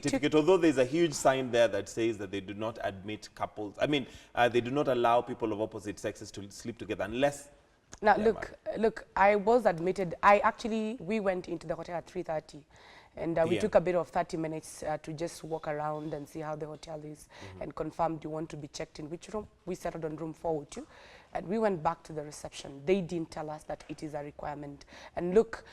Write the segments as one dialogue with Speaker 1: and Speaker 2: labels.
Speaker 1: certificate, although there's a huge sign there that says that they do not admit couples. I mean, they do not allow people of opposite sexes to sleep together unless.
Speaker 2: Now, look, I was admitted. We went into the hotel at 3:30. And we took a bit of 30 minutes to just walk around and see how the hotel is and confirmed you want to be checked in which room. We settled on room 402 and we went back to the reception. They didn't tell us that it is a requirement. And look,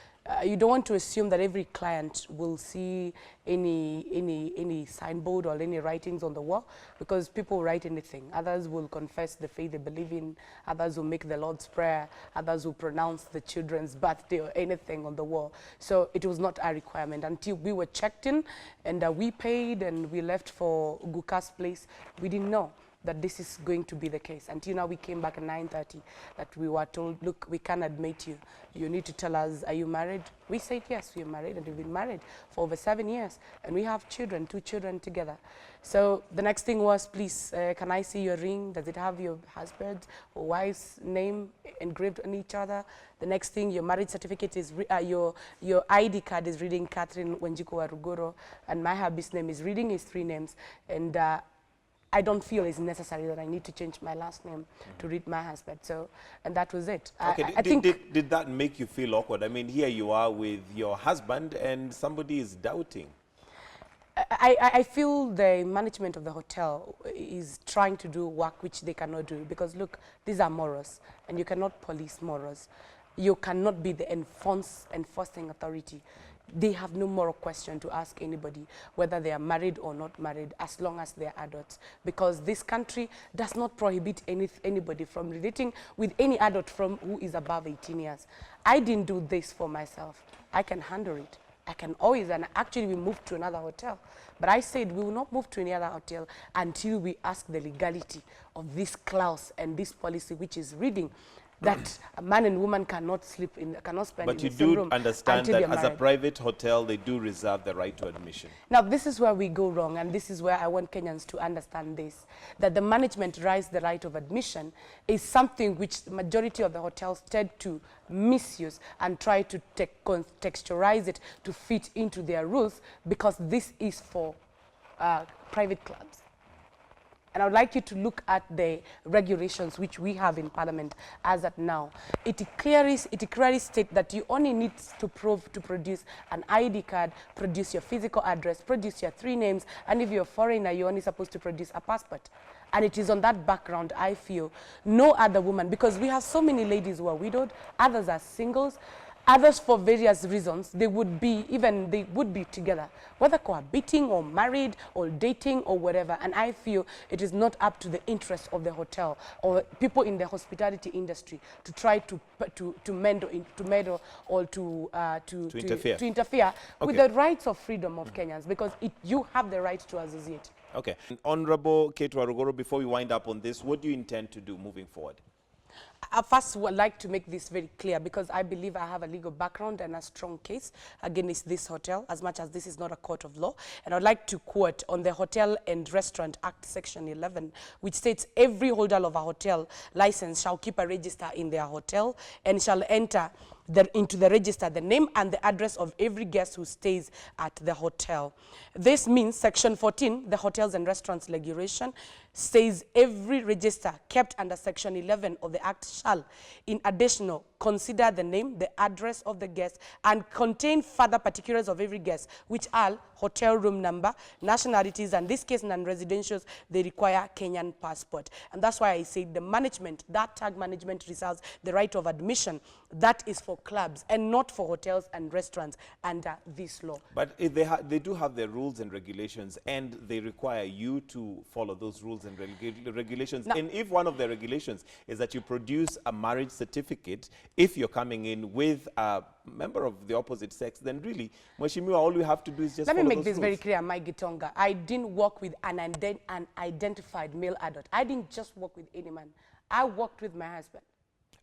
Speaker 2: you don't want to assume that every client will see any signboard or any writings on the wall, because people write anything. Others will confess the faith they believe in, others will make the Lord's Prayer, others will pronounce the children's birthday or anything on the wall. So it was not a requirement until we were checked in and we paid and we left for Guka's place. We didn't know that this is going to be the case. Until now we came back at 9:30 that we were told, look, we can't admit you. You need to tell us, are you married? We said yes, we are married, and we've been married for over 7 years. And we have children, 2 children together. So the next thing was, please, can I see your ring? Does it have your husband or wife's name engraved on each other? The next thing, your marriage certificate is, your ID card is reading Catherine Waruguru, and my hubby's name is reading his 3 names. And I don't feel it's necessary that I need to change my last name to read my husband. So, and that was it.
Speaker 1: Okay,
Speaker 2: I think
Speaker 1: did that make you feel awkward? I mean, here you are with your husband and somebody is doubting.
Speaker 2: I feel the management of the hotel is trying to do work which they cannot do, because look, these are morals and you cannot police morals. You cannot be the enforcing authority. They have no moral question to ask anybody whether they are married or not married, as long as they are adults, because this country does not prohibit anybody from relating with any adult from who is above 18 years. I didn't do this for myself. I can handle it. I can always, and actually we moved to another hotel. But I said we will not move to any other hotel until we ask the legality of this clause and this policy, which is reading that a man and woman cannot sleep in, cannot spend in the same room.
Speaker 1: But you do understand that as a private hotel, they do reserve the right to admission.
Speaker 2: Now, this is where we go wrong, and this is where I want Kenyans to understand this, that the management rights the right of admission is something which the majority of the hotels tend to misuse and try to contextualize it to fit into their rules, because this is for private clubs. And I would like you to look at the regulations which we have in Parliament as at now. It clearly states that you only need to produce an ID card, produce your physical address, produce your 3 names, and if you're a foreigner, you're only supposed to produce a passport. And it is on that background, I feel, no other woman, because we have so many ladies who are widowed, others are singles, others for various reasons, they would be together, whether cohabiting or married or dating or whatever. And I feel it is not up to the interest of the hotel or people in the hospitality industry to try to meddle or to interfere with the rights of freedom of Kenyans, because you have the right to associate.
Speaker 1: Okay. Honorable Kericho Waruguru, before we wind up on this, what do you intend to do moving forward?
Speaker 2: I first would like to make this very clear, because I believe I have a legal background and a strong case against this hotel, as much as this is not a court of law. And I'd like to quote on the Hotel and Restaurant Act Section 11, which states every holder of a hotel license shall keep a register in their hotel and shall enter into the register the name and the address of every guest who stays at the hotel. This means Section 14, the Hotels and Restaurants Regulation, says every register kept under Section 11 of the Act shall, in addition, consider the name, the address of the guest, and contain further particulars of every guest, which are hotel room number, nationalities, and in this case, non-residentials, they require Kenyan passport. And that's why I say the management, that tag management reserves the right of admission. That is for clubs and not for hotels and restaurants under this law.
Speaker 1: But if they do have their rules and regulations, and they require you to follow those rules and regulations. Now, and if one of the regulations is that you produce a marriage certificate, if you're coming in with a member of the opposite sex, then really, Mheshimiwa, all you have to do is just follow those rules. Let me make
Speaker 2: this very clear, Mike Gitonga. I didn't work with an identified male adult. I didn't just work with any man. I worked with my husband.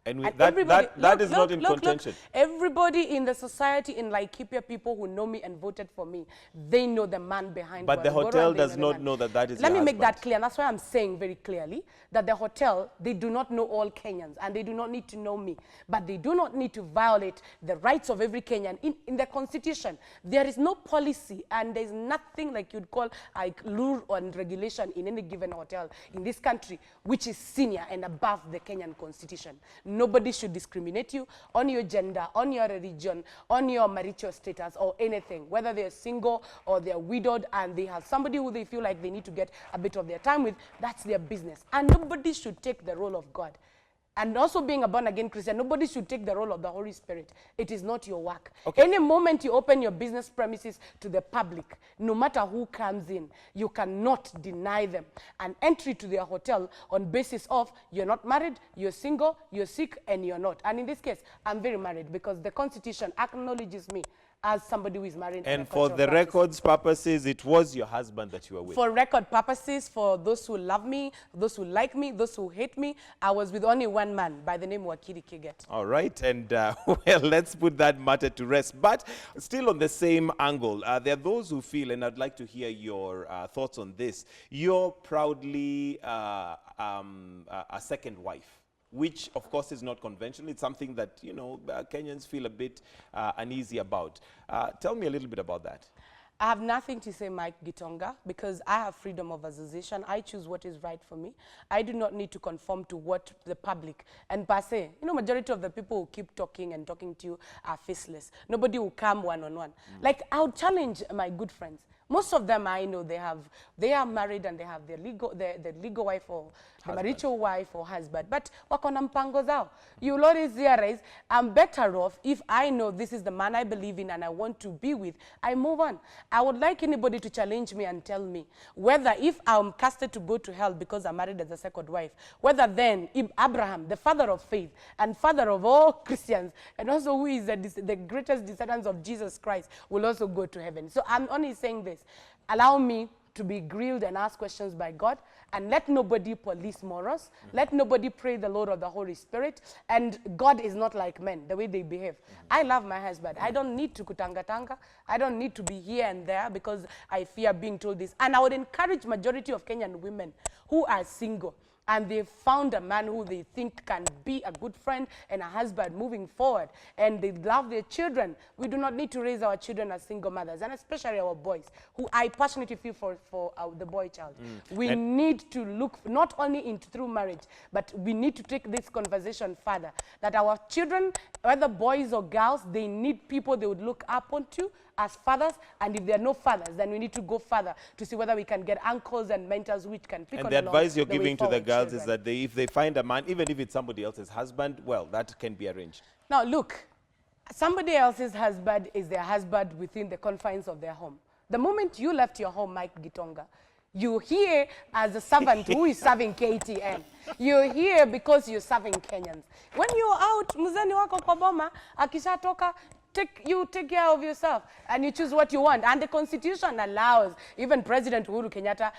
Speaker 1: And
Speaker 2: And
Speaker 1: that is not in contention.
Speaker 2: Everybody in the society in Laikipia, people who know me and voted for me, they know the man behind.
Speaker 1: But the hotel does not know that that is your
Speaker 2: Let me
Speaker 1: husband.
Speaker 2: make that clear. And that's why I'm saying very clearly that the hotel, they do not know all Kenyans, and they do not need to know me. But they do not need to violate the rights of every Kenyan. In the constitution, there is no policy, and there's nothing like you'd call like rule and regulation in any given hotel in this country, which is senior and above the Kenyan constitution. Nobody should discriminate you on your gender, on your religion, on your marital status, or anything, whether they're single or they're widowed and they have somebody who they feel like they need to get a bit of their time with. That's their business. And nobody should take the role of God. And also being a born-again Christian, nobody should take the role of the Holy Spirit. It is not your work. Okay. Any moment you open your business premises to the public, no matter who comes in, you cannot deny them an entry to their hotel on basis of you're not married, you're single, you're sick, and you're not. And in this case, I'm very married because the Constitution acknowledges me as somebody who is married.
Speaker 1: And for the records purposes, it was your husband that you were with?
Speaker 2: For record purposes, for those who love me, those who like me, those who hate me, I was with only one man by the name of Kericho.
Speaker 1: All right, and well, let's put that matter to rest. But still on the same angle, there are those who feel, and I'd like to hear your thoughts on this, you're proudly a second wife, which of course is not conventional. It's something that, you know, Kenyans feel a bit uneasy about. Tell me a little bit about that.
Speaker 2: I have nothing to say, Mike Gitonga, because I have freedom of association. I choose what is right for me. I do not need to conform to what the public, and per se, you know, majority of the people who keep talking and talking to you are faceless. Nobody will come one-on-one. Like, I would challenge my good friends. Most of them I know, they are married and they have their legal wife or the marital wife or husband. But wako na mpango zao. You'll always realize I'm better off if I know this is the man I believe in and I want to be with. I move on. I would like anybody to challenge me and tell me whether if I'm casted to go to hell because I'm married as a second wife, whether then Abraham, the father of faith and father of all Christians, and also who is the greatest descendants of Jesus Christ, will also go to heaven. So I'm only saying this. Allow me to be grilled and asked questions by God, and let nobody police morals. Let nobody pray the Lord of the Holy Spirit. And God is not like men, the way they behave. I love my husband. I don't need to kutanga-tanga. I don't need to be here and there because I fear being told this. And I would encourage majority of Kenyan women who are single and they found a man who they think can be a good friend and a husband moving forward, and they love their children. We do not need to raise our children as single mothers, and especially our boys, who I passionately feel for the boy child. We need to look not only through marriage, but we need to take this conversation further, that our children, whether boys or girls, they need people they would look up onto as fathers, and if there are no fathers, then we need to go further to see whether we can get uncles and mentors which can pick on
Speaker 1: the advice you're giving to the girls
Speaker 2: children.
Speaker 1: is that if they find a man, even if it's somebody else's husband, well, that can be arranged.
Speaker 2: Now look, somebody else's husband is their husband within the confines of their home. The moment you left your home, Mike Gitonga, you're here as a servant who is serving KTN. You're here because you're serving Kenyans. When you're out, mzani wako kwa boma, akishatoka, you take care of yourself and you choose what you want. And the Constitution allows even President Uhuru Kenyatta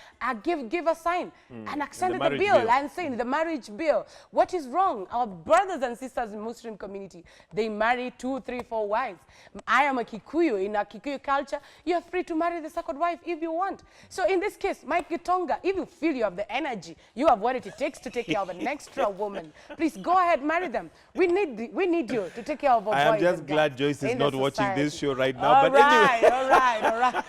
Speaker 2: give a sign and extend the bill and say the marriage bill. What is wrong? Our brothers and sisters in the Muslim community, they marry 2, 3, 4 wives. I am a Kikuyu. In a Kikuyu culture, you are free to marry the second wife if you want. So in this case, Mike Gitonga, if you feel you have the energy, you have what it takes to take care of an extra woman, please go ahead, marry them. We need you to take care of our boys.
Speaker 1: I am just glad Joyce is not watching this show right now.
Speaker 2: All right.